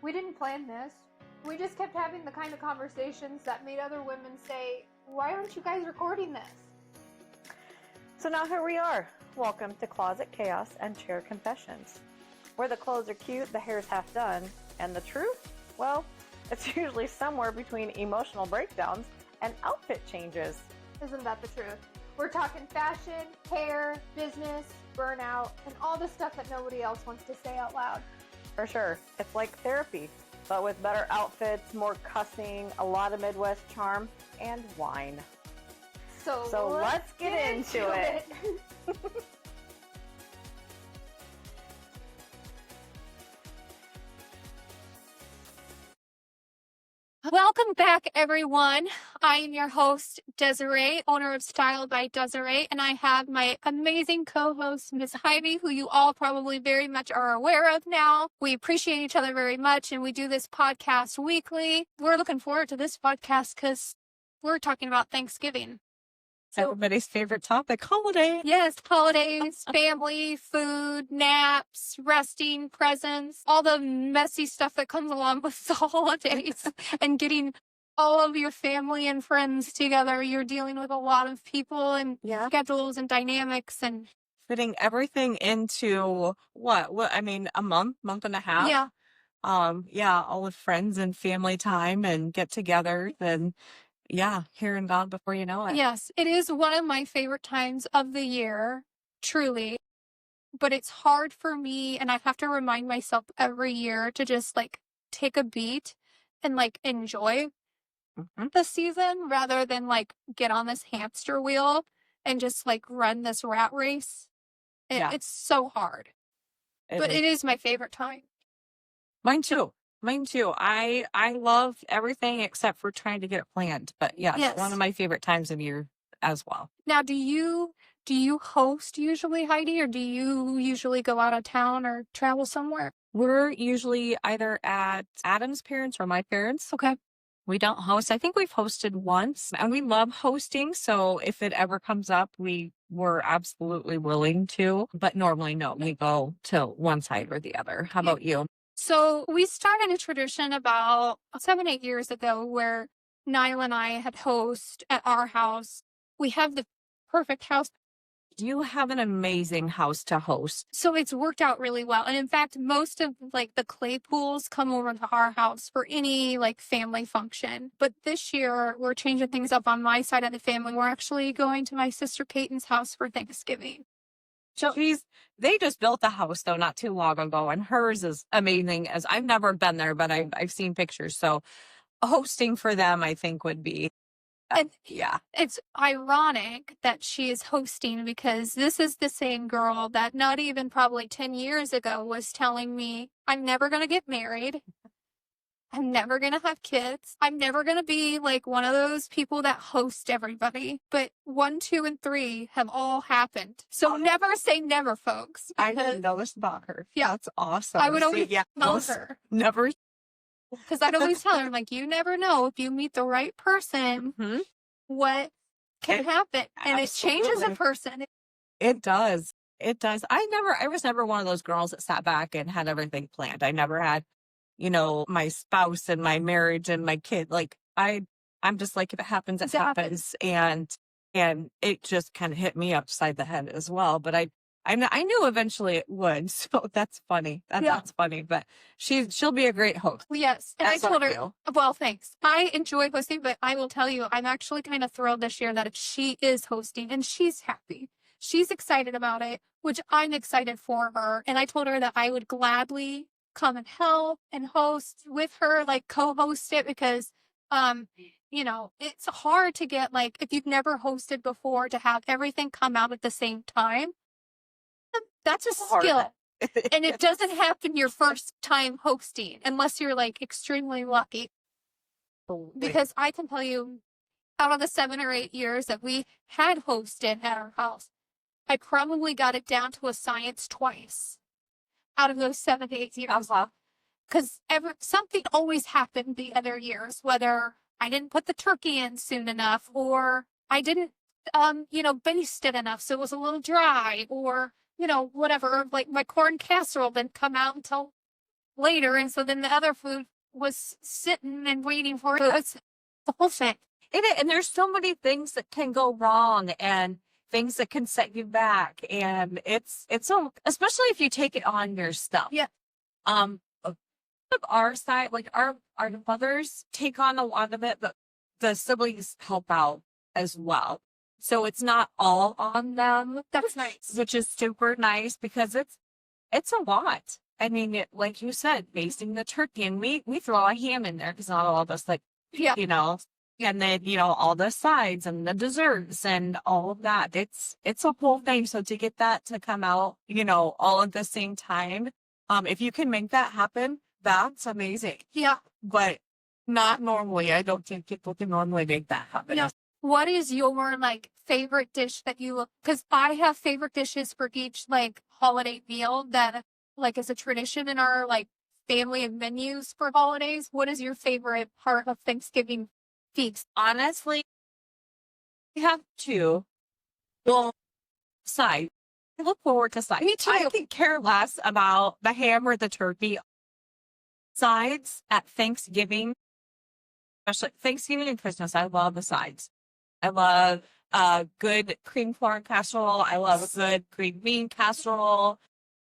We didn't plan this. We just kept having the kind of conversations that made other women say, why aren't you guys recording this? So now here we are. Welcome to Closet Chaos and Chair Confessions, where the clothes are cute, the hair's half done, and the truth? Well, it's usually somewhere between emotional breakdowns and outfit changes. Isn't that the truth? We're talking fashion, hair, business, burnout, and all the stuff that nobody else wants to say out loud. For sure. It's like therapy, but with better outfits, more cussing, a lot of Midwest charm, and wine. So let's get into it. Welcome back, everyone. I am your host, Desiree, owner of Style by Desiree, and I have my amazing co-host, Ms. Heidi, who you all probably very much are aware of now. We appreciate each other very much, and we do this podcast weekly. We're looking forward to this podcast because we're talking about Thanksgiving. So, everybody's favorite topic, holiday. Yes, holidays, family, food, naps, resting, presents, all the messy stuff that comes along with the holidays and getting all of your family and friends together. You're dealing with a lot of people and schedules and dynamics and Fitting everything into a month and a half. Yeah. All with friends and family time and get together and here and gone before you know it. Yes, it is one of my favorite times of the year, truly. But it's hard for me, and I have to remind myself every year to just take a beat and enjoy the season rather than get on this hamster wheel and just run this rat race. It's so hard. But it is my favorite time. Mine too. I love everything except for trying to get it planned. But yes, one of my favorite times of year as well. Now, do you host usually, Heidi, or do you usually go out of town or travel somewhere? We're usually either at Adam's parents or my parents. Okay. We don't host. I think we've hosted once, and we love hosting. So if it ever comes up, we're absolutely willing to. But normally, no, we go to one side or the other. How about you? So we started a tradition about 7-8 years ago where Niall and I had host at our house. We have the perfect house. You have an amazing house to host. So it's worked out really well. And in fact, most of the Claypools come over to our house for any family function. But this year we're changing things up on my side of the family. We're actually going to my sister Peyton's house for Thanksgiving. So they just built a house though not too long ago, and hers is amazing. As I've never been there, but I've seen pictures. So hosting for them, I think, would be. It's ironic that she is hosting because this is the same girl that not even probably 10 years ago was telling me, I'm never going to get married. I'm never going to have kids. I'm never going to be one of those people that host everybody. But 1, 2, and 3 have all happened. So never say never, folks. I didn't know this about her. Yeah. That's awesome. I would always tell her. Never. Because I'd always tell her, you never know if you meet the right person, what can happen. And it changes a person. It does. It does. I was never one of those girls that sat back and had everything planned. I never had, my spouse and my marriage and my kid. I'm just if it happens, it happens. And it just kind of hit me upside the head as well. But I knew eventually it would. So that's funny. That's funny. But she'll be a great host. Yes. And I told her, well, thanks. I enjoy hosting, but I will tell you, I'm actually kind of thrilled this year that she is hosting and she's happy. She's excited about it, which I'm excited for her. And I told her that I would gladly come and help and host with her, co-host it because, it's hard to get if you've never hosted before to have everything come out at the same time. That's a skill. And it doesn't happen your first time hosting unless you're extremely lucky. Because I can tell you, out of the 7 or 8 years that we had hosted at our house, I probably got it down to a science twice out of those 7 to 8 years. Because something always happened the other years, whether I didn't put the turkey in soon enough or I didn't, baste it enough so it was a little dry or, whatever. My corn casserole didn't come out until later. And so then the other food was sitting and waiting for it. It's the whole thing. And there's so many things that can go wrong and things that can set you back. And it's so, especially if you take it on yourself. Yeah. Of our side, like our mothers take on a lot of it, but the siblings help out as well. So it's not all on them. That's nice. Which is super nice because it's a lot. I mean, like you said, basting the turkey, and we throw a ham in there because not all of us like, Yeah. you know, and then, you know, all the sides and the desserts and all of that. It's a whole thing. So to get that to come out, you know, all at the same time, if you can make that happen, that's amazing. Yeah. But not normally. I don't think people can normally make that happen. Yeah. What is your like favorite dish that you look? Because I have favorite dishes for each like holiday meal that like is a tradition in our like family and menus for holidays. What is your favorite part of Thanksgiving feast? Honestly, we have two. Well, sides. I look forward to sides. Me too. I could care less about the ham or the turkey. Sides at Thanksgiving, especially Thanksgiving and Christmas, I love the sides. I love good cream corn casserole. I love a good green bean casserole.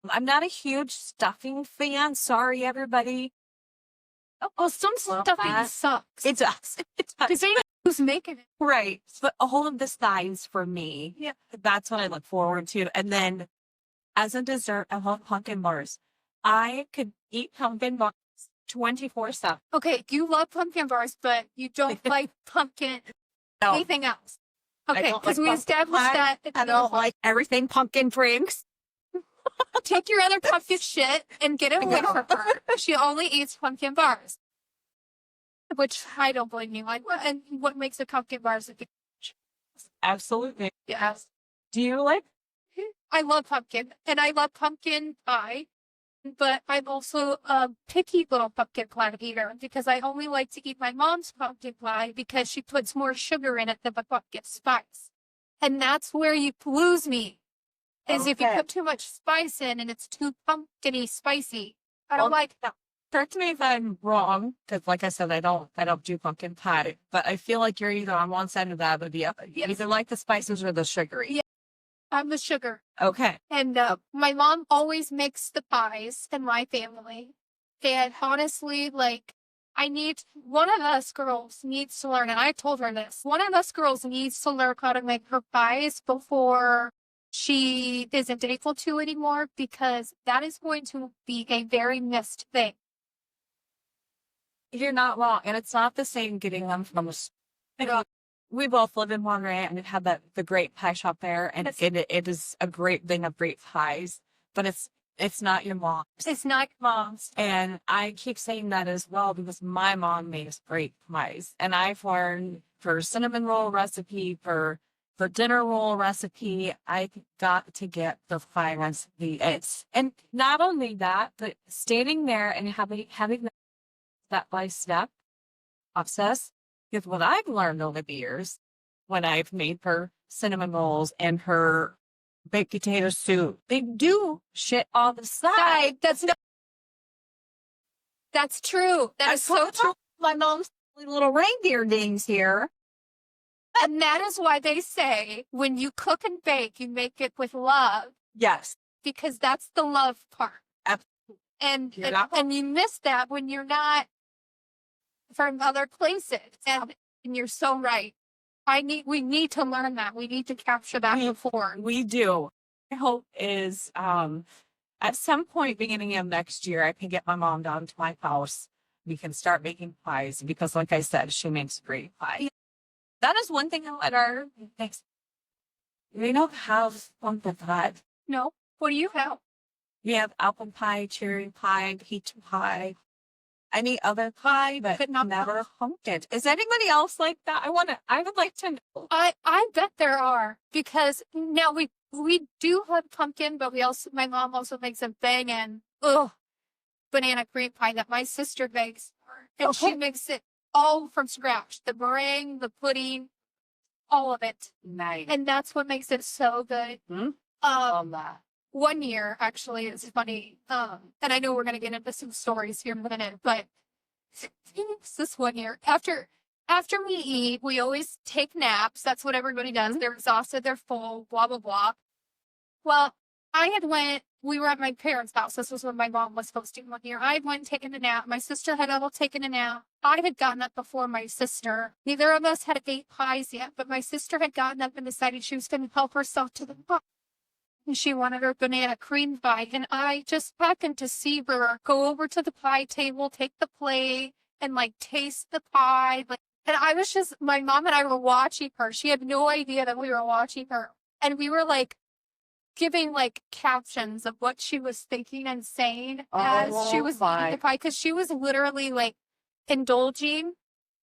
I'm not a huge stuffing fan. Sorry, everybody. Oh, some stuffing sucks. It does. It does. Because they know who's making it. Right. But all of the sides for me. Yeah. That's what I look forward to. And then as a dessert, I love pumpkin bars. I could eat pumpkin bars 24/7. Okay, you love pumpkin bars, but you don't like pumpkin No, anything else. I Okay, don't because like we pumpkin established pie. that. I don't like everything pumpkin brings. Take your other pumpkin shit and get it away from her. She only eats pumpkin bars. Which I don't blame you. And what makes a pumpkin bar is a good. Absolutely. Yes. Do you like? I love pumpkin, and I love pumpkin pie, but I'm also a picky little pumpkin pie eater because I only like to eat my mom's pumpkin pie because she puts more sugar in it than the pumpkin spice. And that's where you lose me, is if you Okay. put too much spice in and it's too pumpkin-y spicy. I don't Well, like that. Correct me if I'm wrong, because like I said, I don't do pumpkin pie. But I feel like you're either on one side or the other. You Yes. either like the spices or the sugary. Yeah. I'm the sugar. Okay. And my mom always makes the pies in my family. And honestly, like, one of us girls needs to learn, and I told her this, one of us girls needs to learn how to make her pies before she isn't able to anymore, because that is going to be a very missed thing. You're not wrong, and it's not the same getting them from we both live in Monterey and have the great pie shop there, and it is a great thing of great pies, but it's not your mom's. It's not mom's. And I keep saying that as well because my mom makes great pies, and I've learned for cinnamon roll recipe, for dinner roll recipe, I got to get the pie recipe. And not only that, but standing there and having that step by step process is what I've learned over the years when I've made her cinnamon rolls and her baked potato soup. They do shit on the side. That's true. That is so true. My mom's little reindeer names here. And that is why they say when you cook and bake, you make it with love, Yes. because that's the love part. Absolutely. And you miss that when you're not from other places. And you're so right. We need to learn that. We need to capture that before. We do. My hope is at some point beginning of next year, I can get my mom down to my house. We can start making pies because, like I said, she makes great pie. That is one thing at our next. We don't have pumpkin pie. No? What do you have? We have apple pie, cherry pie, peach pie, any other pie, but not never pumpkin. Is anybody else like that? I would like to know. I bet there are, because now we do have pumpkin, but my mom also makes a banging banana cream pie that my sister makes. And she makes it all from scratch. The meringue, the pudding, all of it. Nice. And that's what makes it so good. On that. one year, actually, it's funny. And I know we're going to get into some stories here in a minute, but it's this one year after we eat, we always take naps. That's what everybody does. They're exhausted, they're full, blah, blah, blah. Well, we were at my parents' house. This was when my mom was hosting one year. I had went and taken a nap. My sister had all taken a nap. I had gotten up before my sister. Neither of us had ate pies yet, but my sister had gotten up and decided she was going to help herself to the pie. And she wanted her banana cream pie. And I just happened to see her go over to the pie table, take the plate, and like taste the pie. And I was just, my mom and I were watching her. She had no idea that we were watching her. And we were like giving like captions of what she was thinking and saying as she was eating the pie. Because she was literally like indulging,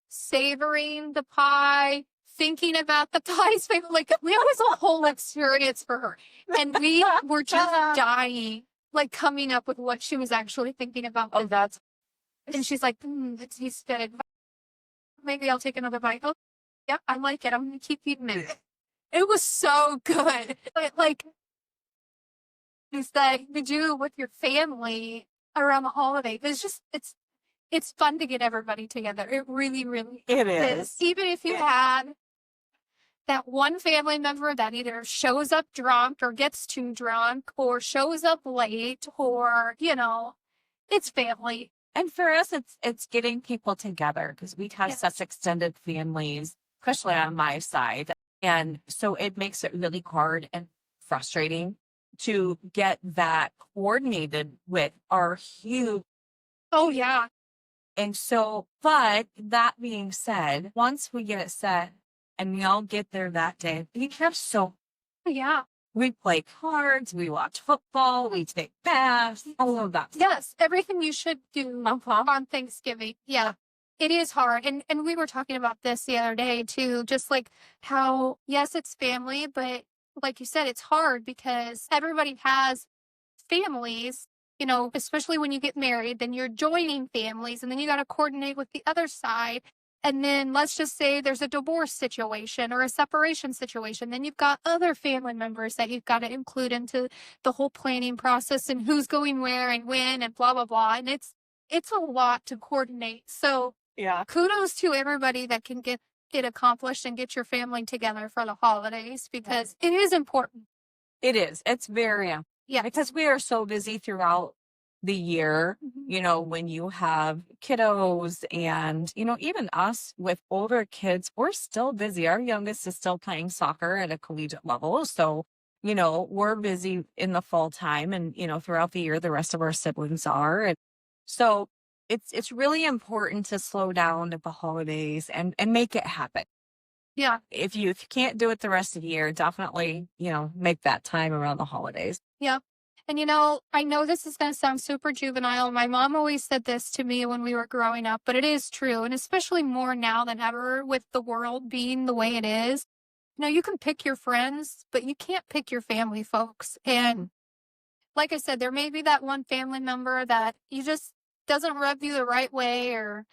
savoring the pie, thinking about the pie's flavor. Like it was a whole experience for her. And we were just dying, like coming up with what she was actually thinking about. Oh, that's. And she's like, it tastes good. Maybe I'll take another bite. Oh, yeah, I like it. I'm going to keep eating it. It was so good. But like, is that you do with your family around the holidays. It's fun to get everybody together. It really, really It is. Even if you had that one family member that either shows up drunk or gets too drunk or shows up late or, it's family. And for us, it's getting people together because we have such extended families, especially on my side. And so it makes it really hard and frustrating to get that coordinated with our huge. Oh, yeah. And so, but that being said, once we get it set and we all get there that day, we have yeah. We play cards, we watch football, we take baths, all of that. Yes, everything you should do on Thanksgiving. Yeah, it is hard. And we were talking about this the other day too, just like how, yes, it's family, but like you said, it's hard because everybody has families, especially when you get married, then you're joining families and then you got to coordinate with the other side. And then let's just say there's a divorce situation or a separation situation. Then you've got other family members that you've got to include into the whole planning process and who's going where and when and blah, blah, blah. And it's a lot to coordinate. So yeah, kudos to everybody that can get it accomplished and get your family together for the holidays because it is important. It is. It's very, because we are so busy throughout the year, when you have kiddos and, even us with older kids, we're still busy. Our youngest is still playing soccer at a collegiate level. So, we're busy in the fall time and, throughout the year, the rest of our siblings are. And so it's really important to slow down at the holidays and make it happen. Yeah. If you can't do it the rest of the year, definitely, make that time around the holidays. Yeah. And, I know this is going to sound super juvenile. My mom always said this to me when we were growing up, but it is true. And especially more now than ever with the world being the way it is. You can pick your friends, but you can't pick your family folks. And like I said, there may be that one family member that you just doesn't rub you the right way or,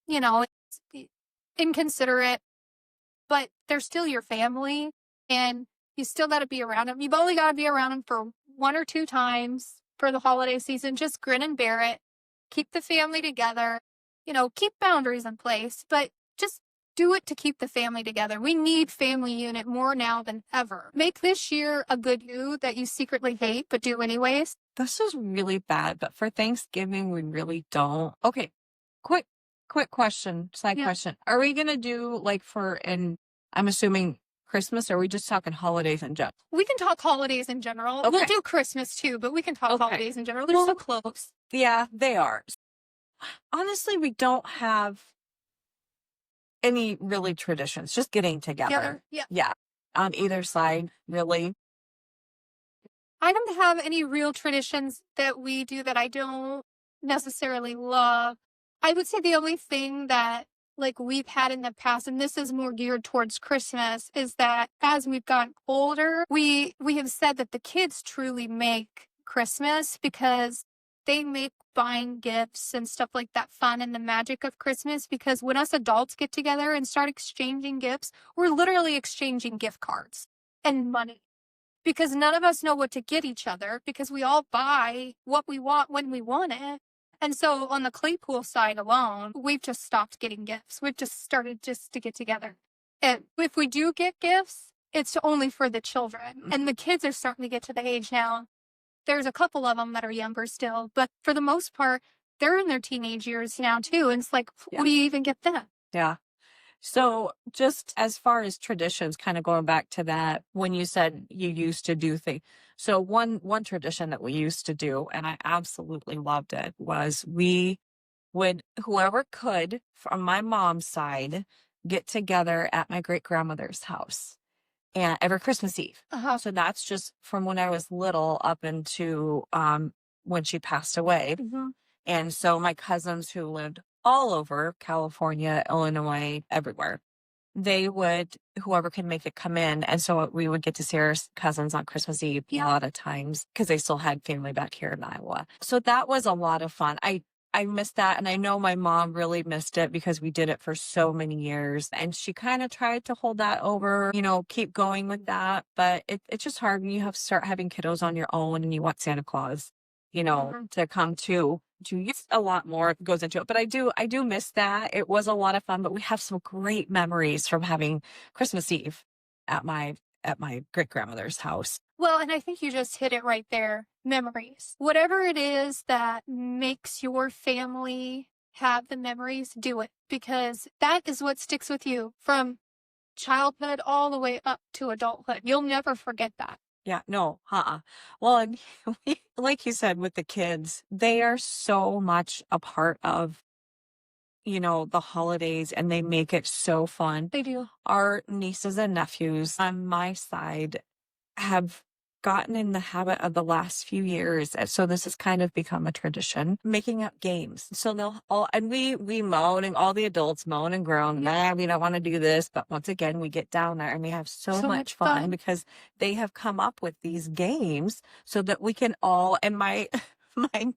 it's inconsiderate, but they're still your family and you still got to be around them. You've only got to be around them for 1 or 2 times for the holiday season. Just grin and bear it. Keep the family together. Keep boundaries in place, but just do it to keep the family together. We need family unit more now than ever. Make this year a good you that you secretly hate, but do anyways. This is really bad, but for Thanksgiving, we really don't. Okay. Quick question, side question. Are we going to do I'm assuming Christmas, or are we just talking holidays in general? We can talk holidays in general. Okay. We'll do Christmas too, but we can talk holidays in general. They're so close. Yeah, they are. Honestly, we don't have any really traditions, just getting together. Yeah. On either side, really. I don't have any real traditions that we do that I don't necessarily love. I would say the only thing that we've had in the past, and this is more geared towards Christmas, is that as we've gotten older, we have said that the kids truly make Christmas because they make buying gifts and stuff like that fun and the magic of Christmas. Because when us adults get together and start exchanging gifts, we're literally exchanging gift cards and money. because none of us know what to get each other because we all buy what we want when we want it. And so on the Claypool side alone, we've just stopped getting gifts. We've just started just to get together. And if we do get gifts, it's only for the children. And the kids are starting to get to the age now. There's a couple of them that are younger still, but for the most part, they're in their teenage years now too. And it's like, what do you even get them? Yeah. So just as far as traditions, kind of going back to that, when you said you used to do things. So one tradition that we used to do, and I absolutely loved it, was we would, whoever could from my mom's side, get together at my great grandmother's house and every Christmas Eve. So that's just from when I was little up into when she passed away. And so my cousins who lived all over California, Illinois, everywhere, they would, whoever could make it, come in. And so we would get to see our cousins on Christmas Eve a lot of times because they still had family back here in Iowa. So that was a lot of fun. I missed that. And I know my mom really missed it because we did it for so many years. And she kind of tried to hold that over, you know, keep going with that. But it's just hard when you have to start having kiddos on your own and you want Santa Claus, you know, to come to use a lot more goes into it. But I do miss that. It was a lot of fun, but we have some great memories from having Christmas Eve at my great grandmother's house. Well, and I think you just hit it right there. Memories. Whatever it is that makes your family have the memories, do it. Because that is what sticks with you from childhood all the way up to adulthood. You'll never forget that. Yeah, no, Well, and like you said, with the kids, they are so much a part of, you know, the holidays, and they make it so fun. They do. Our nieces and nephews on my side have gotten in the habit of the last few years. And so this has kind of become a tradition, making up games. So they'll all, and we moan, and all the adults moan and groan, we don't want to do this. But once again, we get down there and we have so much fun because they have come up with these games so that we can all, and my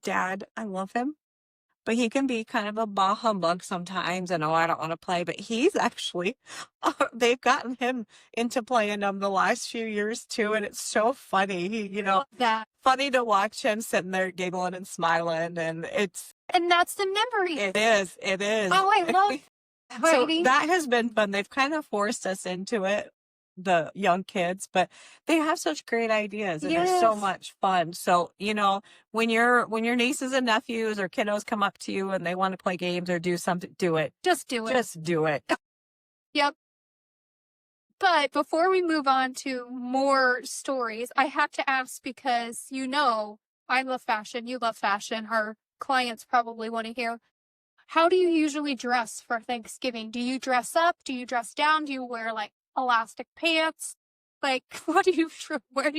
dad, I love him, but he can be kind of a bah humbug sometimes. And I don't want to play, but he's actually, they've gotten him into playing them the last few years too. And it's so funny. He, funny to watch him sitting there giggling and smiling. And that's the memory. It is. Oh, I love So that has been fun. They've kind of forced us into it, the young kids, but they have such great ideas and they're so much fun. So, you know, when your nieces and nephews or kiddos come up to you and they want to play games or do something, do it. Just do it. Just do it. Yep. But before we move on to more stories, I have to ask, because you know I love fashion, you love fashion, our clients probably want to hear, how do you usually dress for Thanksgiving? Do you dress up? Do you dress down? Do you wear like elastic pants? Like, where do you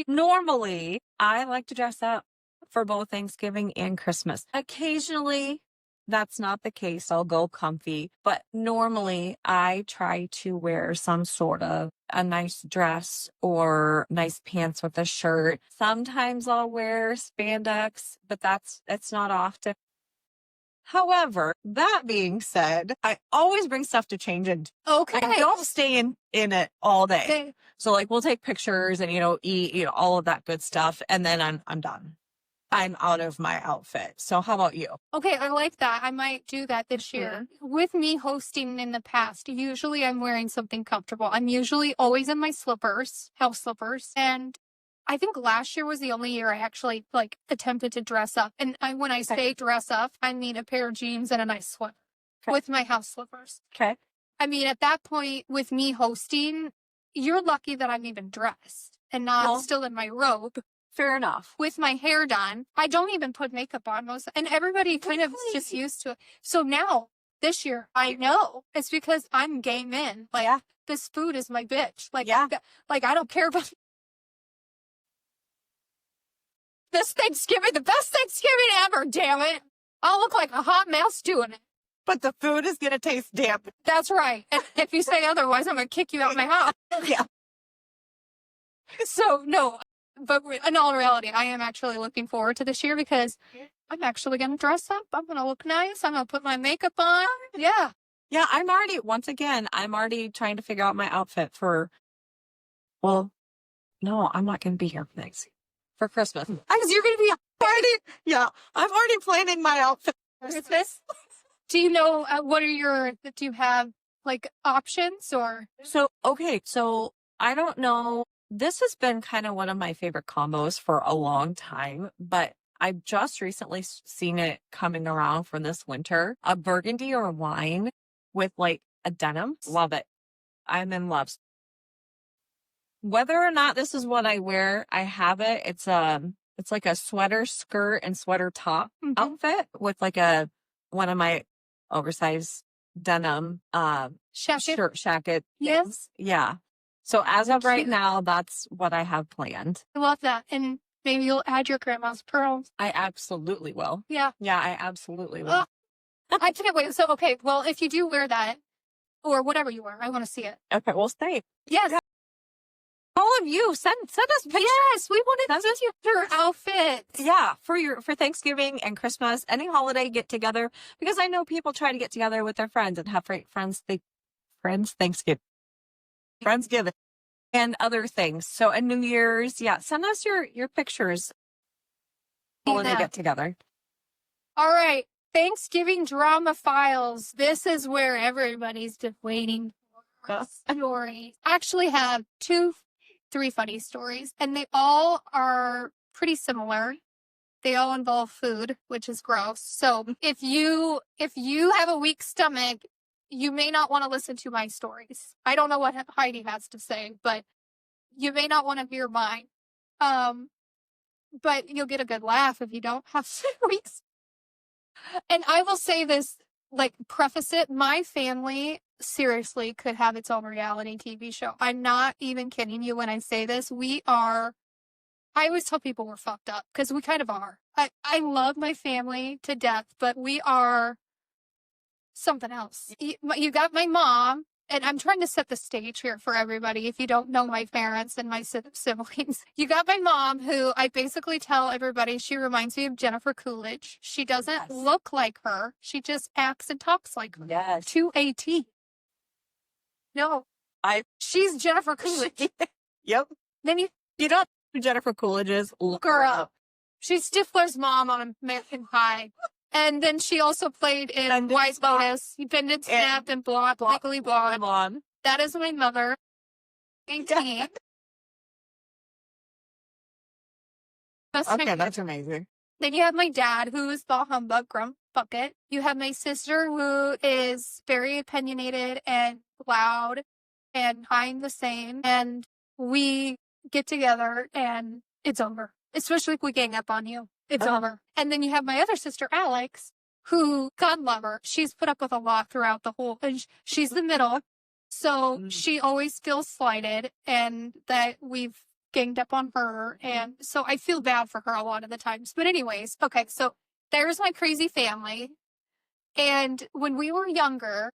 normally I like to dress up for both Thanksgiving and Christmas. Occasionally that's not the case. I'll go comfy, but normally I try to wear some sort of a nice dress or nice pants with a shirt. Sometimes I'll wear spandex, but it's not often. However, that being said, I always bring stuff to change into. Okay. I don't stay in it all day. Okay. So like we'll take pictures and, eat, all of that good stuff. And then I'm done. I'm out of my outfit. So how about you? Okay, I like that. I might do that this year. With me hosting in the past, usually I'm wearing something comfortable. I'm usually always in my slippers, house slippers. And I think last year was the only year I actually attempted to dress up. And when I say dress up, I mean a pair of jeans and a nice sweater with my house slippers. Okay. I mean, at that point with me hosting, you're lucky that I'm even dressed and not still in my robe. Fair enough. With my hair done. I don't even put makeup on and everybody kind of just used to it. So now this year I know it's because I'm game in. This food is my bitch. I don't care about this Thanksgiving, the best Thanksgiving ever, damn it. I'll look like a hot mess doing it. But the food is going to taste damn. That's right. And if you say otherwise, I'm going to kick you out of my house. Yeah. So, no. But in all reality, I am actually looking forward to this year because I'm actually going to dress up. I'm going to look nice. I'm going to put my makeup on. Yeah. Yeah, I'm already trying to figure out my outfit for, No, I'm not going to be here for Thanksgiving. For Christmas. Because you're going to be Yeah, I'm already planning my outfit. Christmas. Do you know do you have like options or? So, okay, so I don't know. This has been kind of one of my favorite combos for a long time, but I've just recently seen it coming around for this winter. A burgundy or wine with like a denim. Love it. I'm in love. Whether or not this is what I wear, I have it. It's like a sweater skirt and sweater top outfit with like one of my oversized denim shirt jacket. Yes. Things. Yeah. So as of right Cute. now, that's what I have planned. I love that. And maybe you'll add your grandma's pearls. I absolutely will. Yeah. Yeah, I absolutely will. I can't wait. So, okay. Well, if you do wear that or whatever you wear, I want to see it. Okay, well, stay. Yes. All of you, send us pictures. Yes. We want to see your outfit. Yeah, for Thanksgiving and Christmas, any holiday get together, because I know people try to get together with their friends and have Thanksgiving, Friendsgiving, and other things. So, and New Year's, yeah, send us your pictures when they get together. All right, Thanksgiving drama files. This is where everybody's been waiting for stories. I actually have 3 funny stories, and they all are pretty similar. They all involve food, which is gross. So if you have a weak stomach, you may not want to listen to my stories. I don't know what Heidi has to say, but you may not want to hear mine. But you'll get a good laugh if you don't have weak stomach. And I will say this, like, preface it. My family seriously could have its own reality TV show. I'm not even kidding you when I say this. I always tell people we're fucked up because we kind of are. I love my family to death, but we are something else. You got my mom, and I'm trying to set the stage here for everybody if you don't know my parents and my siblings. You got my mom, who I basically tell everybody she reminds me of Jennifer Coolidge. She doesn't look like her. She just acts and talks like her. Yes. To a T. No. She's Jennifer Coolidge. Yep. Then you don't know who Jennifer Coolidge is? Look her up. She's Stifler's mom on American Pie. And then she also played in White Lotus, Bend Snap, and Blonde, Legally Blonde. That is my mother. 18. Okay, that's amazing. Then you have my dad, who is the humbug grump bucket. You have my sister, who is very opinionated and loud, and I'm the same. And we get together and it's over. Especially if we gang up on you. It's over. And then you have my other sister, Alex, who, God love her, she's put up with a lot throughout the whole, and she's the middle. So she always feels slighted and that we've ganged up on her. And so I feel bad for her a lot of the times. But anyways, okay, so there's my crazy family. And when we were younger,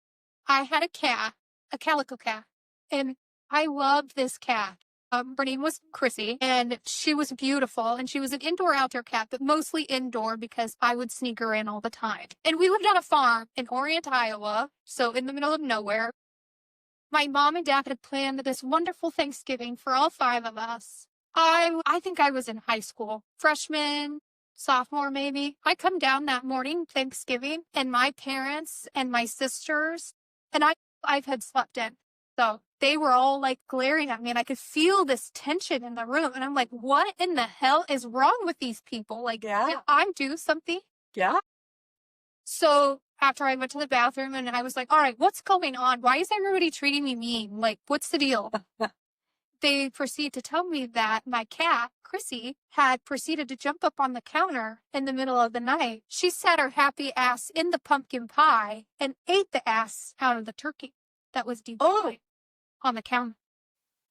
I had a cat, a calico cat, and I loved this cat. Her name was Chrissy, and she was beautiful, and she was an indoor-outdoor cat, but mostly indoor because I would sneak her in all the time. And we lived on a farm in Orient, Iowa, so in the middle of nowhere. My mom and dad had planned this wonderful Thanksgiving for all 5 of us. I think I was in high school, freshman, sophomore maybe. I come down that morning, Thanksgiving, and my parents and my sisters, and I had slept in. So they were all like glaring at me, and I could feel this tension in the room. And I'm like, what in the hell is wrong with these people? Like, did I do something? Yeah. So after I went to the bathroom and I was like, all right, what's going on? Why is everybody treating me mean? Like, what's the deal? They proceed to tell me that my cat, Chrissy, had proceeded to jump up on the counter in the middle of the night. She sat her happy ass in the pumpkin pie and ate the ass out of the turkey that was deep on the counter.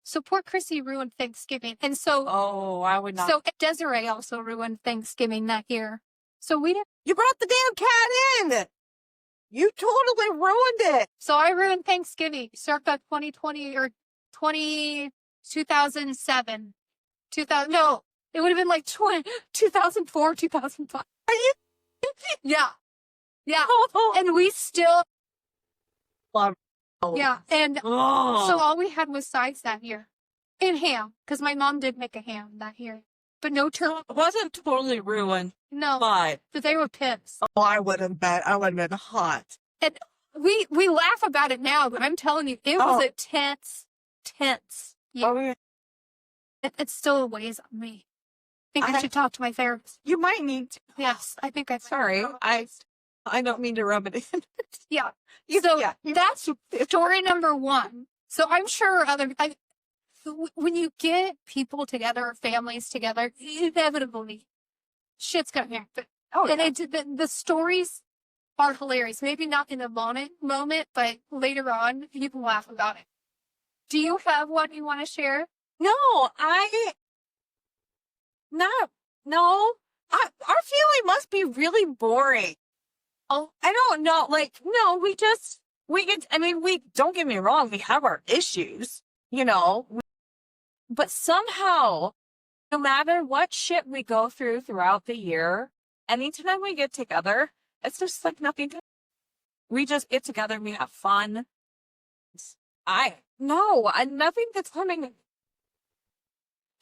So poor Chrissy ruined Thanksgiving. And so I would not. So Desiree also ruined Thanksgiving that year. So we didn't. You brought the damn cat in. You totally ruined it. So I ruined Thanksgiving circa 2020 or 2007. 2000. No, it would have been like 2004, 2005. Are you? Yeah. Yeah. And we still. Love. Yeah. And so all we had was sides that year. And ham, because my mom did make a ham that year. But no turkey. It wasn't totally ruined, No, but but they were pissed. oh, I would have bet. I would have been hot. And we laugh about it now, but I'm telling you, it was a tense. Yeah. Oh, yeah. It still weighs on me. I think I should talk to my therapist. You might need to. Yes, I think I'm Sorry, I don't mean to rub it in. Yeah. So that's story number one. So I'm sure when you get people together, families together, inevitably shit's gonna happen. Oh, and the stories are hilarious. Maybe not in the moment, but later on, you can laugh about it. Do you have one you want to share? No, our family must be really boring. Oh, I don't know. Like, no, we don't get me wrong. We have our issues, but somehow, no matter what shit we go throughout the year, anytime we get together, it's just like nothing. We just get together. We have fun. Nothing that's coming,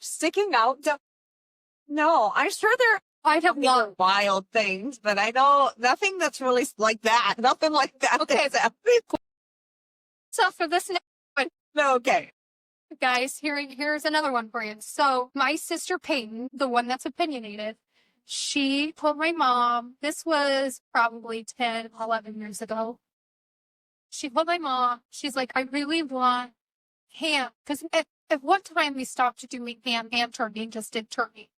sticking out. No, I'm sure I have one. wild things, but I know nothing that's really like that. Nothing like that. Okay. So for this next one, okay. guys, here's another one for you. So my sister Peyton, the one that's opinionated, she told my mom, this was probably 10, 11 years ago. She told my mom, she's like, I really want ham. Because at one time we stopped doing ham and turkey and just did turkey.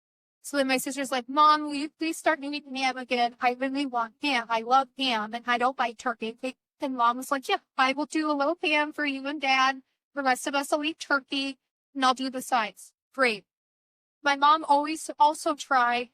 So then my sister's like, Mom, will you please start eating ham again? I really want ham. I love ham and I don't like turkey. And Mom was like, yeah, I will do a little ham for you and Dad. The rest of us will eat turkey and I'll do the sides. Great. My mom always also tried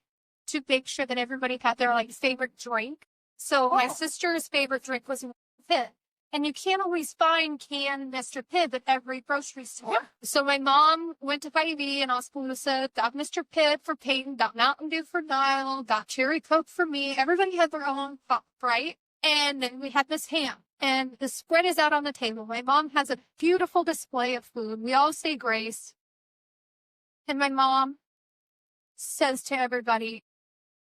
to make sure that everybody had their favorite drink. So my sister's favorite drink was Pibb. And you can't always find canned Mr. Pibb at every grocery store. Yeah. So my mom went to Hy-Vee in Oskaloosa, got Mr. Pibb for Peyton, got Mountain Dew for Niall, got Cherry Coke for me. Everybody had their own cup, right? And then we had this ham. And the spread is out on the table. My mom has a beautiful display of food. We all say grace. And my mom says to everybody,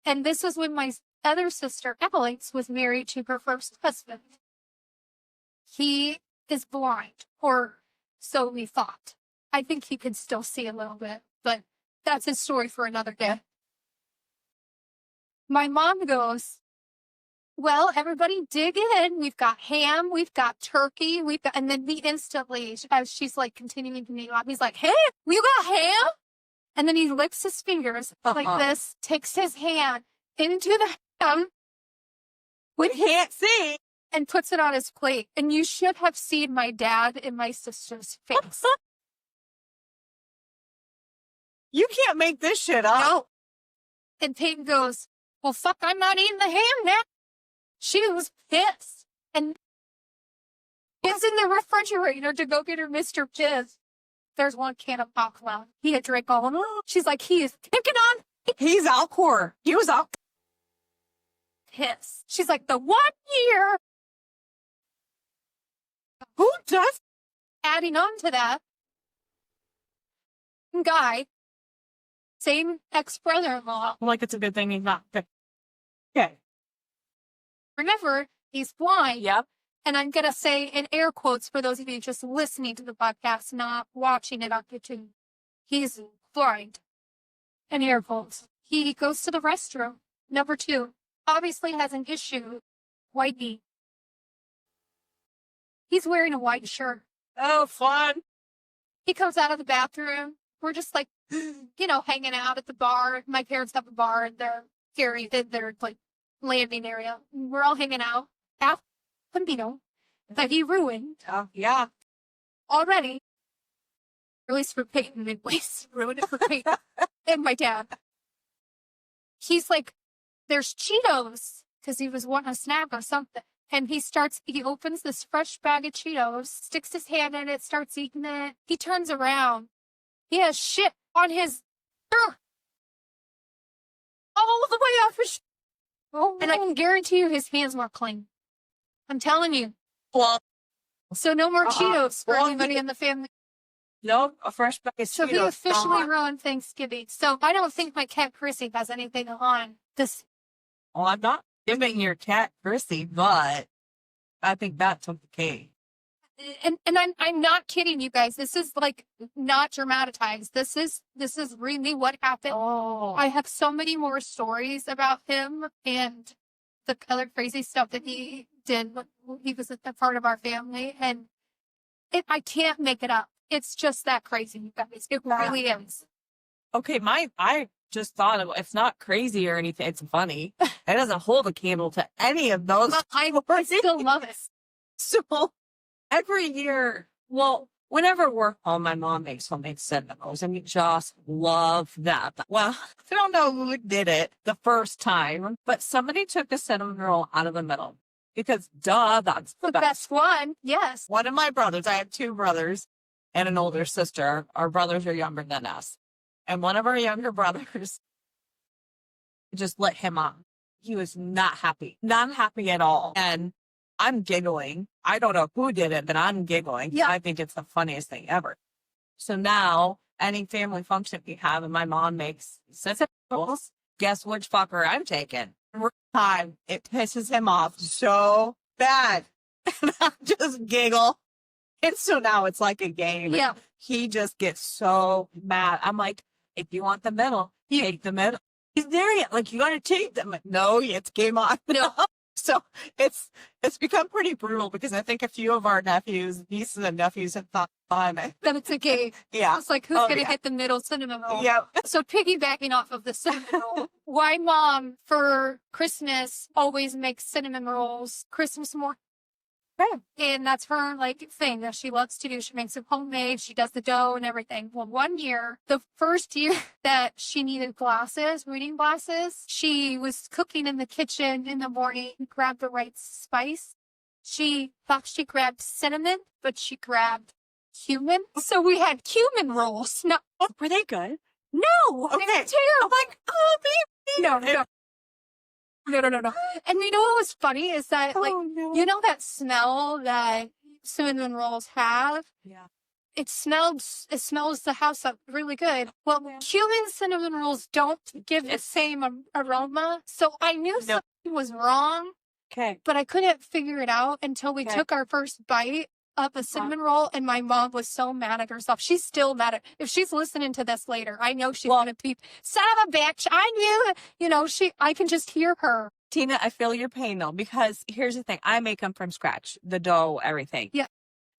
and this was when my other sister, Alex, was married to her first husband. He is blind, or so we thought. I think he could still see a little bit, but that's his story for another day. My mom goes, well, everybody dig in. We've got ham, we've got turkey, and then he instantly, as she's continuing to name off, he's like, hey, you got ham? And then he licks his fingers like this, takes his hand into the ham. We can't see. And puts it on his plate. And you should have seen my dad and my sister's face. You can't make this shit up. No. And Peyton goes, well, fuck, I'm not eating the ham now. She was pissed. And it's in the refrigerator to go get her Mr. Pibb. There's one can of pop left. He had drank all of them. She's like, he is picking on. He's out core. He was out. Pissed. She's like, the 1 year. Who does? Adding on to that, guy, same ex-brother-in-law. Like it's a good thing he's not. Okay. Remember, he's blind. Yep. And I'm going to say in air quotes for those of you just listening to the podcast, not watching it on YouTube. He's blind. In air quotes. He goes to the restroom. Number 2. Obviously has an issue. White meat. He's wearing a white shirt. Oh, fun. He comes out of the bathroom. We're just hanging out at the bar. My parents have a bar in their landing area. We're all hanging out. Half Pambino that he ruined. Oh, yeah. Already. At least for Peyton, anyways. Ruined it for Peyton and my dad. He's like, there's Cheetos, because he was wanting a snack or something. And he opens this fresh bag of Cheetos, sticks his hand in it, starts eating it. He turns around. He has shit on his all the way off his and I can guarantee you his hands were clean. I'm telling you. Well, So no more Cheetos for anybody in the family. Nope, a fresh bag of So he Cheetos. officially ruined Thanksgiving. So I don't think my cat Chrissy has anything on this. Well, I'm not giving your cat Chrissy, but I think that took the cake. And I'm not kidding you guys. This is like not dramatized. This is really what happened. Oh. I have so many more stories about him and the other crazy stuff that he did when he was a part of our family. And I can't make it up. It's just that crazy, you guys. It really is. Okay, I just thought it's not crazy or anything. It's funny. It doesn't hold a candle to any of those. But I still love it. So every year, well, whenever we're home, my mom makes homemade cinnamon rolls, and we just love them. Well, I don't know who did it the first time, but somebody took the cinnamon roll out of the middle because, duh, that's The best one, yes. One of my brothers, I have two brothers and an older sister. Our brothers are younger than us. And one of our younger brothers just lit him on. He was not happy at all. And I'm giggling. I don't know who did it, but I'm giggling. Yeah. I think it's the funniest thing ever. So now, any family function we have, and my mom makes cinnamon rolls, guess which fucker I'm taking? Every time it pisses him off so bad. And I just giggle. And so now it's like a game. Yeah. He just gets so mad. I'm like, if you want the middle, take the middle. He's there yet. Like, you got to take them. No, it's game on. No. So it's become pretty brutal because I think a few of our nieces and nephews have thought fun. That it's a game. Yeah. It's like, who's going to hit the middle cinnamon roll? Yeah. So piggybacking off of the cinnamon roll, my mom for Christmas always makes cinnamon rolls Christmas morning. Okay. And that's her like thing that she loves to do. She makes them homemade. She does the dough and everything. Well, one year, the first year that she needed glasses, reading glasses, she was cooking in the kitchen in the morning, grabbed the right spice. She thought she grabbed cinnamon, but she grabbed cumin. So we had cumin rolls. No, Were they good? no, Okay. they were terrible. I'm like, oh, baby. No. No. And you know what was funny is that, like, no. you know that smell that cinnamon rolls have? Yeah. It smells the house up really good. Well, cumin cinnamon rolls don't give the same aroma. So I knew something was wrong, Okay. but I couldn't figure it out until we Okay. took our first bite of a cinnamon roll, and my mom was so mad at herself. She's still mad at, if she's listening to this later, I know she's going to be, son of a bitch, I knew, I can just hear her. Tina, I feel your pain though, because here's the thing. I make them from scratch, the dough, everything. Yeah.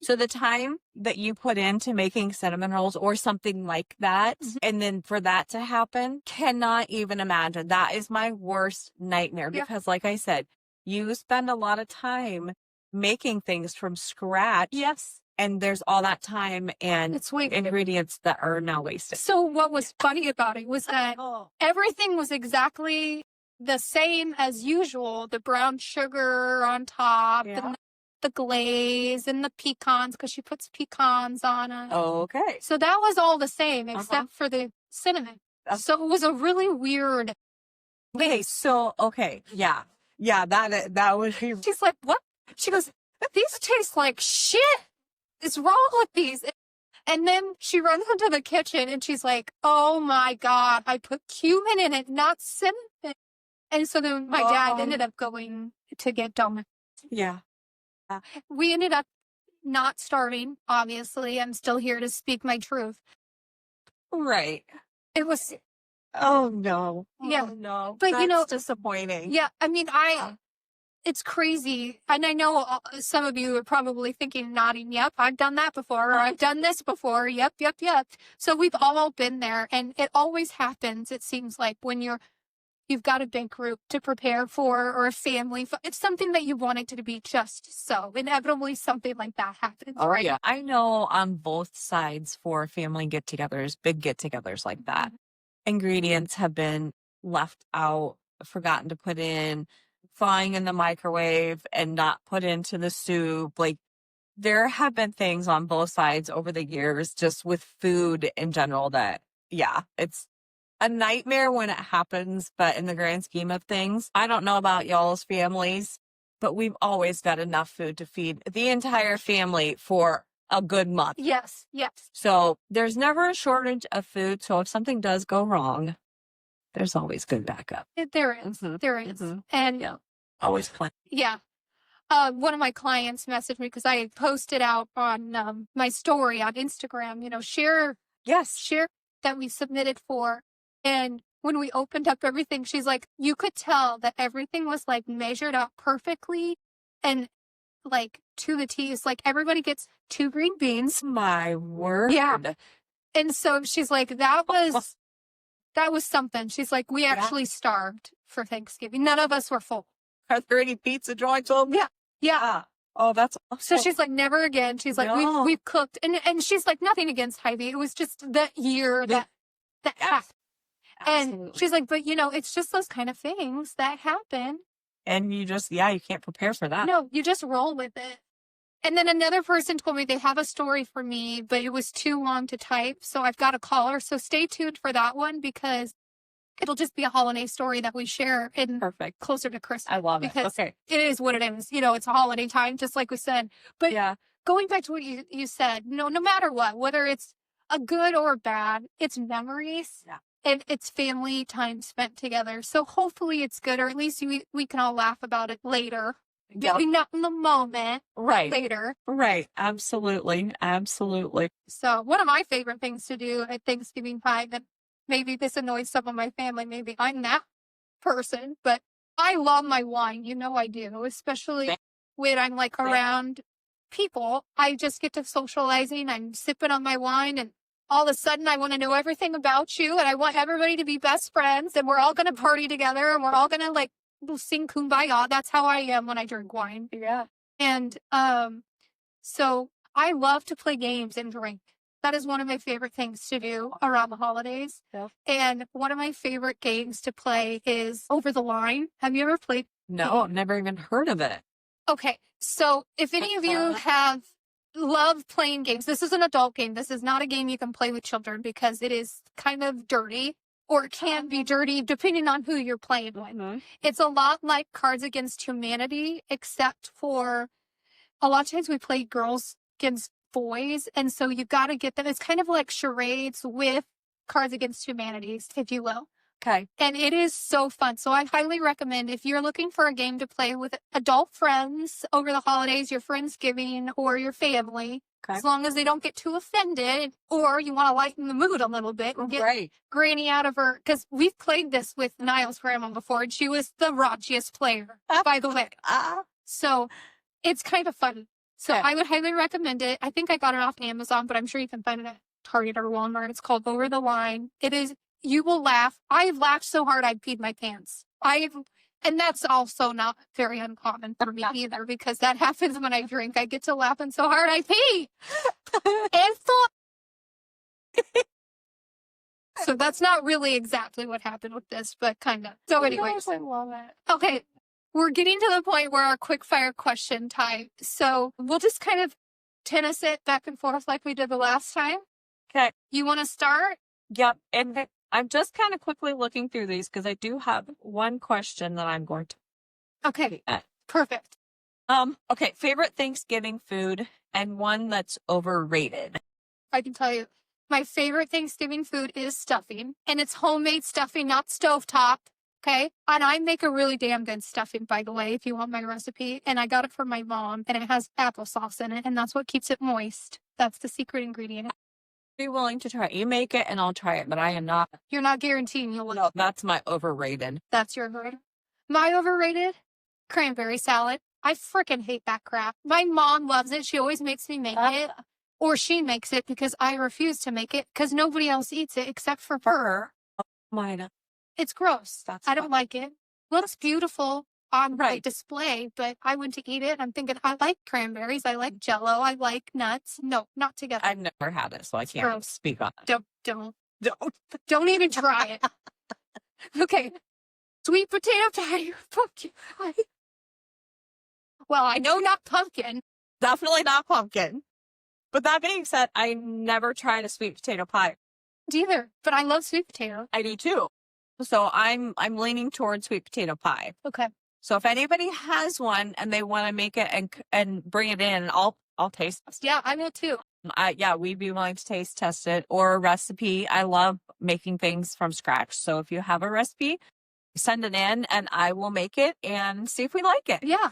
So the time that you put into making cinnamon rolls or something like that, and then for that to happen, cannot even imagine. That is my worst nightmare because like I said, you spend a lot of time making things from scratch. Yes. And there's all that time and It's way ingredients that are now wasted. So what was funny about it was that everything was exactly the same as usual. The brown sugar on top, the glaze, and the pecans, because she puts pecans on it. Okay. So that was all the same except for the cinnamon. So it was a really weird. Okay, so, okay. Yeah. Yeah, that was. She's like, what? She goes, these taste like shit. What's wrong with these? And then she runs into the kitchen and she's like, oh my God, I put cumin in it, not cinnamon. And so then my dad ended up going to get donuts. Yeah. We ended up not starving, obviously. I'm still here to speak my truth. Right. It was. Oh, no. Yeah. Oh, no. But, That's disappointing. Yeah, I mean, it's crazy. And I know some of you are probably thinking, nodding, yep, I've done that before, or I've done this before. Yep. So we've all been there. And it always happens, it seems like, when you've got a big group to prepare for, or a family. It's something that you want it to be just so. Inevitably, something like that happens. Oh, right? yeah. I know on both sides for family get-togethers, big get-togethers like that, ingredients have been left out, forgotten to put in, frying in the microwave and not put into the soup. Like, there have been things on both sides over the years, just with food in general, that, it's a nightmare when it happens, but in the grand scheme of things, I don't know about y'all's families, but we've always got enough food to feed the entire family for a good month. Yes, yes. So there's never a shortage of food. So if something does go wrong, there's always good backup. There is. Mhm, There is. mhm. And Yeah. Always plenty. yeah. One of my clients messaged me because I posted out on my story on Instagram, share Yes. that we submitted for. And when we opened up everything, she's like, you could tell that everything was like measured out perfectly and like to the T. It's like everybody gets 2 green beans. My word. Yeah. And so she's like, that was something. She's like, we actually starved for Thanksgiving. None of us were full. Are there any pizza joints open? Yeah. Yeah. Ah. Oh, that's awesome. So she's like, never again. She's like, No. we've cooked. And she's like, nothing against Hy-Vee. It was just that year that happened. And Absolutely. she's like, but it's just those kind of things that happen. And you just, you can't prepare for that. No, you just roll with it. And then another person told me they have a story for me, but it was too long to type. So I've got to call her. So stay tuned for that one because it'll just be a holiday story that we share in Perfect. closer to Christmas. I love it. Because Okay. it is what it is. It's a holiday time, just like we said. But Yeah. going back to what you said, no matter what, whether it's a good or bad, it's memories. Yeah. And it's family time spent together. So hopefully it's good, or at least we can all laugh about it later. Yeah. Maybe not in the moment, Right. later. Right. Absolutely. Absolutely. So one of my favorite things to do at Thanksgiving time, and maybe this annoys some of my family, maybe I'm that person, but I love my wine. I do, especially when I'm like around people. I just get to socializing. I'm sipping on my wine and all of a sudden I want to know everything about you and I want everybody to be best friends and we're all going to party together and we're all going to like sing Kumbaya. That's how I am when I drink wine. Yeah. And so I love to play games and drink. That is one of my favorite things to do around the holidays. Yeah. And one of my favorite games to play is Over the Line. Have you ever played? No, I've never even heard of it. Okay. So if any of you love playing games, this is an adult game. This is not a game you can play with children because it is kind of dirty, or it can be dirty depending on who you're playing with. Mm-hmm. It's a lot like Cards Against Humanity, except for a lot of times we play girls against boys. And so you got to get them. It's kind of like charades with Cards Against Humanity, if you will. Okay. And it is so fun. So I highly recommend if you're looking for a game to play with adult friends over the holidays, your Friendsgiving, or your family, Okay. as long as they don't get too offended, or you want to lighten the mood a little bit and get Right. Granny out of her. Because we've played this with Niall's grandma before, and she was the raunchiest player, by the way. So it's kind of fun. So Okay. I would highly recommend it. I think I got it off Amazon, but I'm sure you can find it at Target or Walmart. It's called Over the Line. It is. You will laugh. I've laughed so hard I peed my pants. And that's also not very uncommon for me either, because that happens when I drink. I get to laughing so hard I pee. So that's not really exactly what happened with this, but kind of. So anyways. I love it. Okay. We're getting to the point where our quick fire question time. So we'll just kind of tennis it back and forth like we did the last time. Okay. You want to start? Yep. And I'm just kind of quickly looking through these because I do have one question that I'm going to. Okay. Perfect. Okay. Favorite Thanksgiving food and one that's overrated. I can tell you, my favorite Thanksgiving food is stuffing, and it's homemade stuffing, not stovetop. Okay. And I make a really damn good stuffing, by the way, if you want my recipe. And I got it from my mom, and it has applesauce in it, and that's what keeps it moist. That's the secret ingredient. Be willing to try it. You make it and I'll try it, but I am not. You're not guaranteeing you'll love No, it. that's my overrated. That's your overrated. My overrated? Cranberry salad. I freaking hate that crap. My mom loves it. She always makes me make it. Or she makes it because I refuse to make it because nobody else eats it except for her. Mine. It's gross. That's I don't like it. Looks beautiful on Right. display, but I went to eat it. I'm thinking, I like cranberries. I like Jell-O. I like nuts. No, not together. I've never had it, so I can't gross. speak on it. Don't even try it. Okay. Sweet potato pie or pumpkin pie? Well, I know not pumpkin. Definitely not pumpkin. But that being said, I never tried a sweet potato pie. Either, but I love sweet potato. I do too. So I'm leaning towards sweet potato pie. Okay. So if anybody has one and they want to make it and bring it in, I'll I'll taste test it. Yeah, I will too. We'd be willing to taste test it or a recipe. I love making things from scratch. So if you have a recipe, send it in and I will make it and see if we like it. Yeah.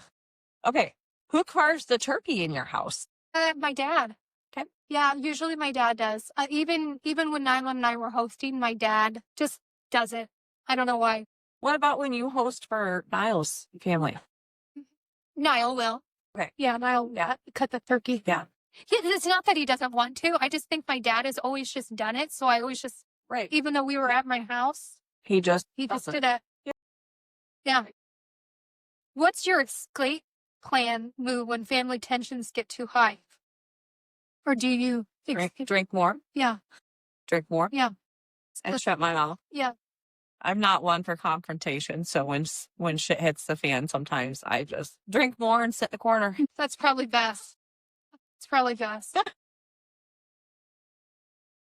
Okay. Who carves the turkey in your house? My dad. Okay. Yeah, usually my dad does. Even when Nyla and I were hosting, my dad just does it. I don't know why. What about when you host for Niall's family? Niall will. Okay. Yeah, Niall will cut the turkey. Yeah. It's not that he doesn't want to. I just think my dad has always just done it. So I always just, Right. even though we were at my house, He just did it. Yeah. What's your escape plan move when family tensions get too high? Or do you drink more? Yeah. Drink more? Yeah. And shut my mouth. Yeah. I'm not one for confrontation. So when shit hits the fan, sometimes I just drink more and sit in the corner. That's probably best. It's probably best.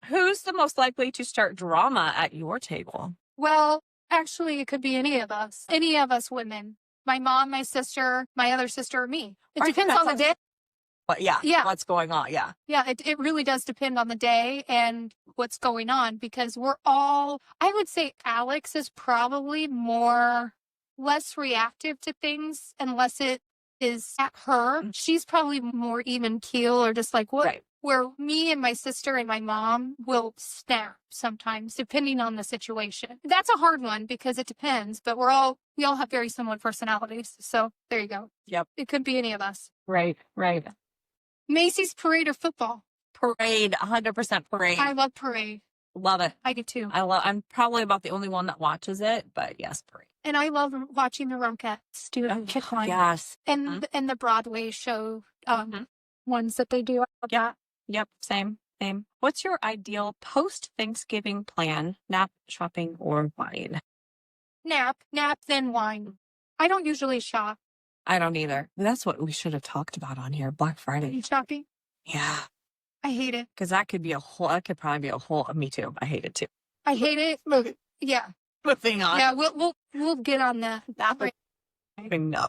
Who's the most likely to start drama at your table? Well, actually, it could be any of us. Any of us women. My mom, my sister, my other sister, or me. It depends on the day. But yeah, what's going on? Yeah. Yeah, it really does depend on the day and what's going on because we're all, I would say Alex is probably less reactive to things unless it is at her. She's probably more even keel or just like what? Right. Where me and my sister and my mom will snap sometimes depending on the situation. That's a hard one because it depends, but we all have very similar personalities. So there you go. Yep. It could be any of us. Right. Macy's parade or football? Parade, 100% parade. I love parade. Love it. I do too. I'm probably about the only one that watches it, but yes, parade. And I love watching the Ronkettes do kick line. Yes. And the Broadway show ones that they do. I love that. Yep. Same. What's your ideal post-Thanksgiving plan? Nap, shopping, or wine? Nap, then wine. I don't usually shop. I don't either. That's what we should have talked about on here. Black Friday. Shopping? Yeah. I hate it. Because that could probably be a whole, me too. I hate it too. I hate it. But yeah. Moving on. Yeah, we'll get on that. No.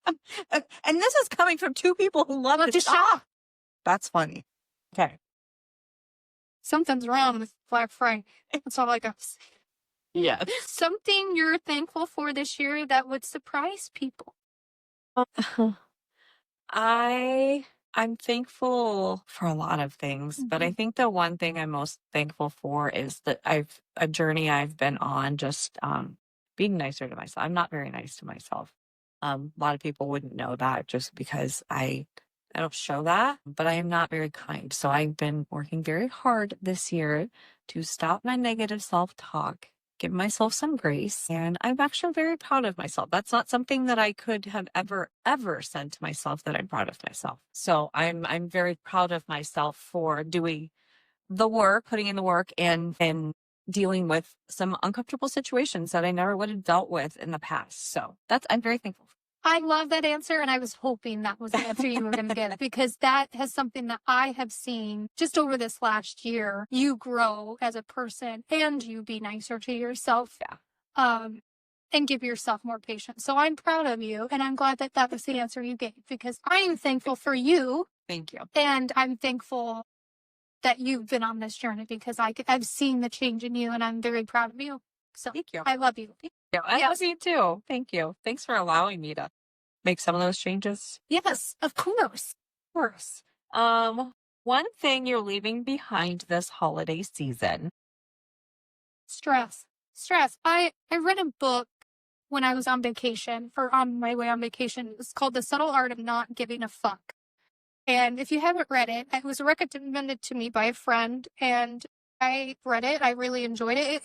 And this is coming from two people who love to shop. That's funny. Okay. Something's wrong with Black Friday. That's all I got to say. Yeah. Something you're thankful for this year that would surprise people. I'm thankful for a lot of things, but I think the one thing I'm most thankful for is that a journey I've been on, just being nicer to myself. I'm not very nice to myself. A lot of people wouldn't know that just because I don't show that, but I am not very kind. So I've been working very hard this year to stop my negative self-talk, give myself some grace, and I'm actually very proud of myself. That's not something that I could have ever said to myself that I'm proud of myself. So I'm very proud of myself for doing the work, putting in the work, and dealing with some uncomfortable situations that I never would have dealt with in the past. So I'm very thankful. I love that answer, and I was hoping that was the answer you were going to get because that has something that I have seen just over this last year. You grow as a person, and you be nicer to yourself, and give yourself more patience. So I'm proud of you, and I'm glad that was the answer you gave because I am thankful for you. Thank you, and I'm thankful that you've been on this journey because I've seen the change in you, and I'm very proud of you. So thank you. I love you. I love you too. Thank you. Thanks for allowing me to make some of those changes. Yes, of course. Of course. One thing you're leaving behind this holiday season. Stress. I read a book when I was on vacation or on my way on vacation. It's called The Subtle Art of Not Giving a Fuck. And if you haven't read it, it was recommended to me by a friend and I read it. I really enjoyed it.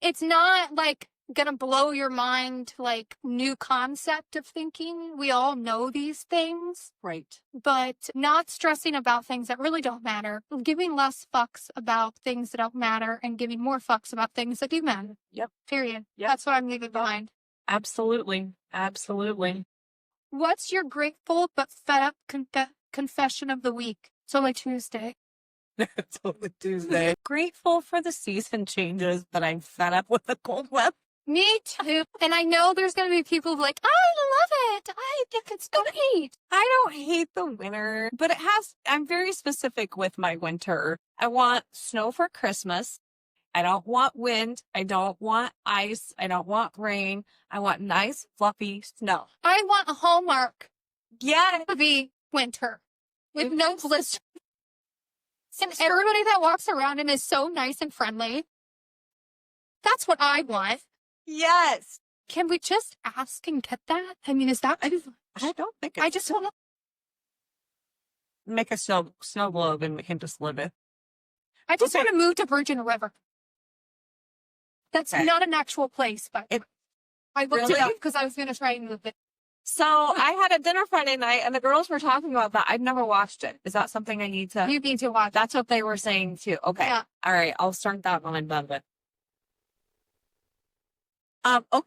It's not like gonna blow your mind, like new concept of thinking. We all know these things. Right. But not stressing about things that really don't matter. Giving less fucks about things that don't matter and giving more fucks about things that do matter. Yep. Period. Yep. That's what I'm leaving behind. Absolutely. What's your grateful but fed up confession of the week? It's only Tuesday. It's only Tuesday. Grateful for the season changes, but I'm fed up with the cold weather. Me too. And I know there's going to be people like, I love it. I think it's great. I don't hate the winter, but I'm very specific with my winter. I want snow for Christmas. I don't want wind. I don't want ice. I don't want rain. I want nice, fluffy snow. I want a Hallmark Yeah. movie winter with no blizzard. And everybody that walks around and is so nice and friendly. That's what I want. Yes. Can we just ask and get that? I mean, is that? I don't think I just want to. make a snow globe and we can just live it. I just Okay. want to move to Virgin River. That's Okay. not an actual place, but I looked it Really? up because I was going to try and move it. So I had a dinner Friday night and the girls were talking about that. I've never watched it. Is that something I need to? You need to watch. That's what they were saying too. Okay. Yeah. All right. I'll start that when I'm done with. Okay.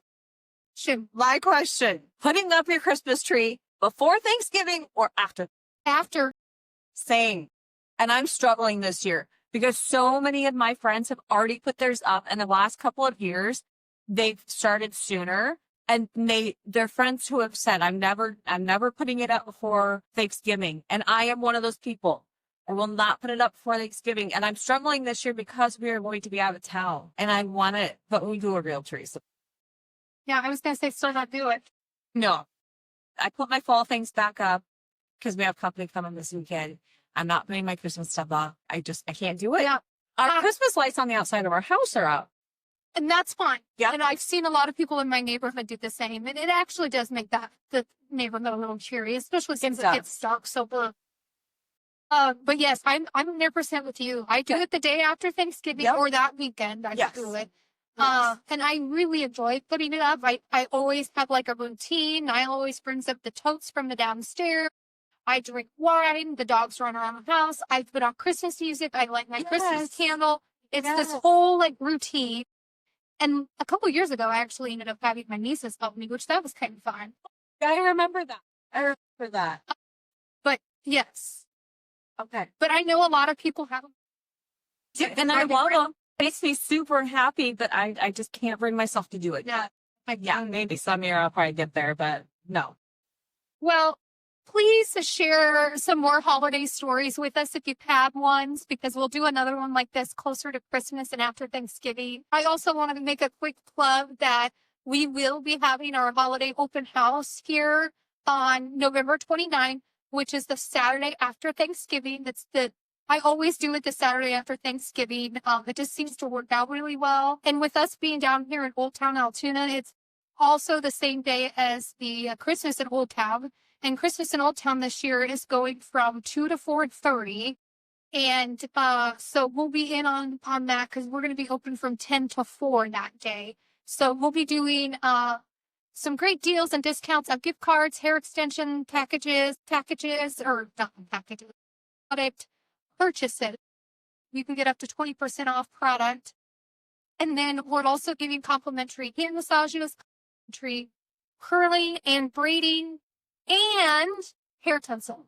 Shoot. My question: putting up your Christmas tree before Thanksgiving or after? After. Same. And I'm struggling this year because so many of my friends have already put theirs up in the last couple of years. They've started sooner. And they're friends who have said, I'm never putting it up before Thanksgiving. And I am one of those people. I will not put it up before Thanksgiving. And I'm struggling this year because we are going to be out of town. And I want it, but we do a real tree. So Yeah, I was going to say still not do it. no, I put my fall things back up because we have company coming this weekend. I'm not putting my Christmas stuff up. I can't do it. Yeah. Our Christmas lights on the outside of our house are up. And that's fine. Yeah. And I've seen a lot of people in my neighborhood do the same. And it actually does make the neighborhood a little cheery, especially since it gets dark so blue. But yes, I'm 100% with you. I do it the day after Thanksgiving or that weekend. I do it. And I really enjoy putting it up. I always have like a routine. I always brings up the totes from the downstairs. I drink wine. The dogs run around the house. I put on Christmas music. I light my Christmas candle. It's this whole like routine. And a couple years ago, I actually ended up having my nieces help me, which that was kind of fun. I remember that. But yes. Okay. But I know a lot of people have them. And I love them. It makes me super happy, but I just can't bring myself to do it. Yeah, maybe some year I'll probably get there, but no. Well, please share some more holiday stories with us if you've had ones, because we'll do another one like this closer to Christmas and after Thanksgiving. I also want to make a quick plug that we will be having our holiday open house here on November 29th, which is the Saturday after Thanksgiving. I always do it the Saturday after Thanksgiving. It just seems to work out really well. And with us being down here in Old Town Altoona, it's also the same day as the Christmas in Old Town. And Christmas in Old Town this year is going from 2 to 4:30. And so we'll be in on that because we're going to be open from 10 to 4 that day. So we'll be doing some great deals and discounts on gift cards, hair extension packages, or not packages, product purchases. You can get up to 20% off product. And then we're also giving complimentary hand massages, complimentary curling and braiding, and hair tinsel.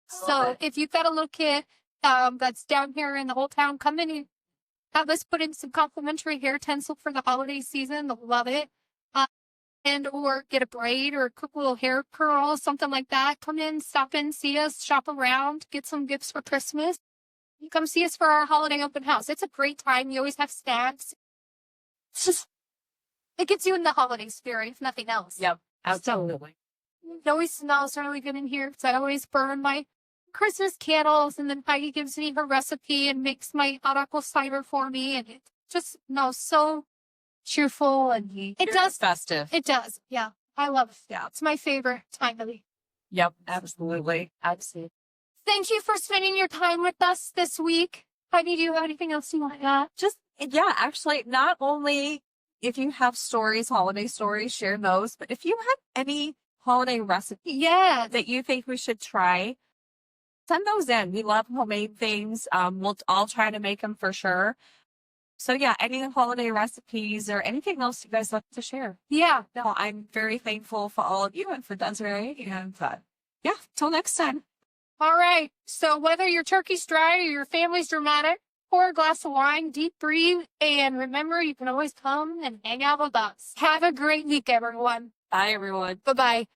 So if you've got a little kid that's down here in the Old Town, come in and have us put in some complimentary hair tinsel for the holiday season. They'll love it. And or get a braid or a quick little hair curl, something like that. Come in, stop in, see us, shop around, get some gifts for Christmas. You come see us for our holiday open house. It's a great time. You always have snacks. It's just, it gets you in the holiday spirit, if nothing else. Yep, absolutely. It always smells really good in here because I always burn my Christmas candles, and then Heidi gives me her recipe and makes my hot apple cider for me, and it just smells so cheerful, and it does festive. It does, yeah. I love it. Yeah, it's my favorite time of the year. Yep, absolutely. Thank you for spending your time with us this week. Heidi, do you have anything else you want to add? Actually, not only if you have holiday stories, share those, but if you have any holiday recipes that you think we should try, send those in. We love homemade things. I'll try to make them for sure. So yeah, any holiday recipes or anything else you guys like to share. Yeah, no, I'm very thankful for all of you and for Desiree. And till next time. All right. So whether your turkey's dry or your family's dramatic, pour a glass of wine, deep breathe, and remember, you can always come and hang out with us. Have a great week, everyone. Bye, everyone. Bye-bye.